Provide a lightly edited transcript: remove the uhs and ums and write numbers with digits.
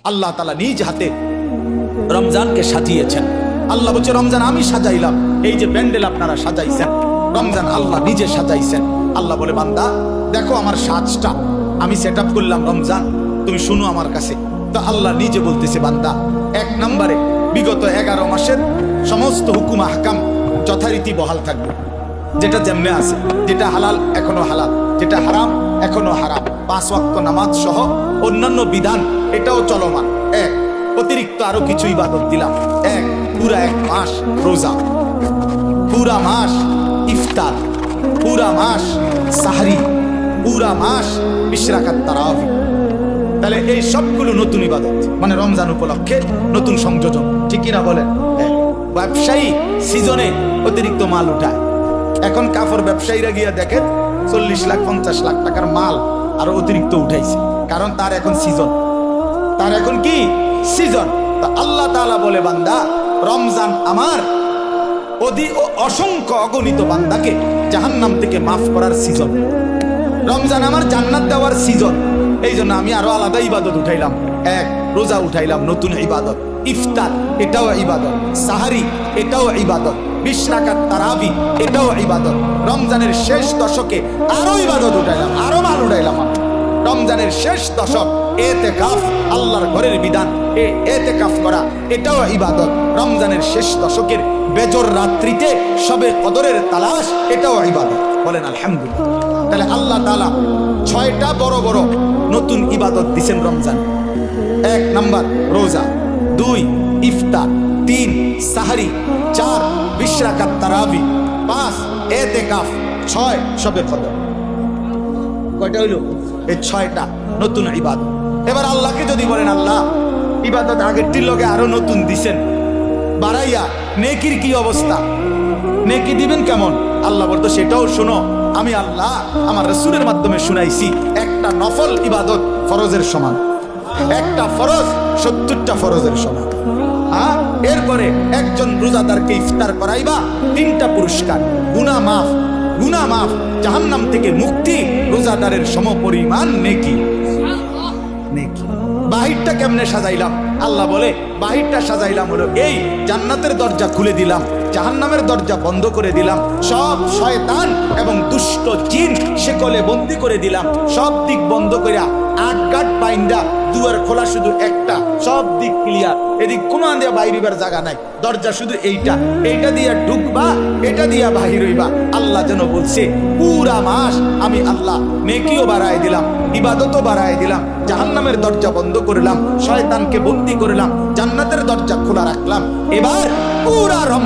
আল্লাহ তাআলা নিজ হাতে রমজানকে সাজিয়েছেন। আল্লাহ বলছে রমজান আমি সাজাইলাম, এই যে প্যান্ডেল আপনারা সাজাইছেন রমজান আল্লাহ নিজে সাজাইছেন। আল্লাহ বলে বান্দা দেখো আমার সাজটা আমি সেট আপ করলাম, রমজান তুমি শুনো আমার কাছে। তো আল্লাহ নিজে বলতেছে বান্দা এক নম্বরে বিগত 11 মাসের সমস্ত হুকুম আহকাম যথারীতি বহাল থাকবে, যেটা যেমনে আছে, যেটা হালাল এখনো হালাল, যেটা হারাম এখনো হারাম, 5 ওয়াক্ত নামাজ সহ অন্যান্য বিধান এটাও চলমান। এক অতিরিক্ত আরো কিছু ইবাদত দিলাম। এক পুরা 1 মাস রোজা, পুরা মাস ইফতার, পুরা মাস সাহরি, পুরা মাস 20 রাকাত তারাবি। তাহলে এই সবগুলো নতুন ইবাদত, মানে রমজান উপলক্ষে নতুন সংযোজন, ঠিক কিনা বলেন? ব্যবসায়ী সিজনে অতিরিক্ত মাল উঠায়। এখন কাপড় ব্যবসায়ীরা গিয়া দেখেন 40 লাখ 50 লাখ টাকার মাল আরো অতিরিক্ত উঠাইছে, কারণ তার এখন সিজন, তার এখন কি সিজন। তা আল্লাহ তাআলা বলে বান্দা রমজান আমার অসংখ্য অগণিত বান্দাকে জাহান্নাম থেকে মাফ করার সিজন, রমজান আমার জান্নাত দেওয়ার সিজন। এই জন্য আমি আরো আলাদা ইবাদত উঠাইলাম। এক রোজা উঠাইলাম, নতুন ইবাদত। ইফতার এটাও ইবাদত, সাহারি এটাও ইবাদত, 20 রাকাত তারাবি এটাও ইবাদত। রমজানের শেষ দশকে আরো ইবাদত উঠাইলাম, আরো মাল উঠাইলাম। রমজানের শেষ দশক এতেকাফ, আল্লাহর ঘরের বিধান, এতেকাফ করা এটাও ইবাদত। রমজানের শেষ দশকের বেজর রাত্রিতে সবে কদরের তালাশ এটাও ইবাদত। বলেন আলহামদুলিল্লাহ। তাহলে আল্লাহ তাআলা 6টা বড় বড় নতুন ইবাদত দিছেন রমজান। 1 নাম্বার রোজা, 2 ইফতার, 3 সাহরি, 4 20 রাকাত তারাবি, 5 এতেকাফ, 6 সবে কদর। কয়টা হইল? এই 6টা নতুন ইবাদত। এবার আল্লাহকে যদি বলেন আল্লাহ ইবাদত আগেরটির লগে আরো নতুন দিছেন বাড়াইয়া, নেকির কি অবস্থা? নেকি দিবেন কেমন? আল্লাহ বলতো সেটাও শোনো, আমি আল্লাহ আমার রাসূলের মাধ্যমে শুনাইছি একটা নফল ইবাদত ফরজের সমান, একটা ফরজ 70টা ফরজের সমান। এরপরে একজন রোজাদারকে ইফতার করাইবা 3টা পুরস্কার, গুনাহ মাফ, গুনাহ মাফ, জাহান্নাম থেকে মুক্তি, রোজাদারের সমপরিমাণ নেকি। নেকি বাহিরটা কেমনে সাজাইলাম? আল্লাহ বলে বাহিরটা সাজাইলাম হলো এই, জান্নাতের দরজা খুলে দিলাম, জাহান্নামের দরজা বন্ধ করে দিলাম, সব শয়তান এবং দুষ্ট জিন শেকলে বন্দি করে দিলাম, সব দিক বন্ধ কইরা 8 গাট বাইন্দা দুয়ার খোলা, শুধু একটা, সব দিক ক্লিয়ার, এদিক কোনো আন্দিয়া বাইরিবার জায়গা নাই, দরজা শুধু এইটা, এইটা দিয়া ঢুকবা, এটা দিয়া বাহির হইবা। আল্লাহ যেন বলছে পুরা মাস আমি আল্লাহ নেকিও বাড়ায় দিলাম, ইবাদতও বাড়ায় দিলাম, জাহান্নামের দরজা বন্ধ করলাম, শয়তানকে বন্দি করলাম, জান্নাতের দরজা খোলা রাখলাম। এবার পুরা রমজান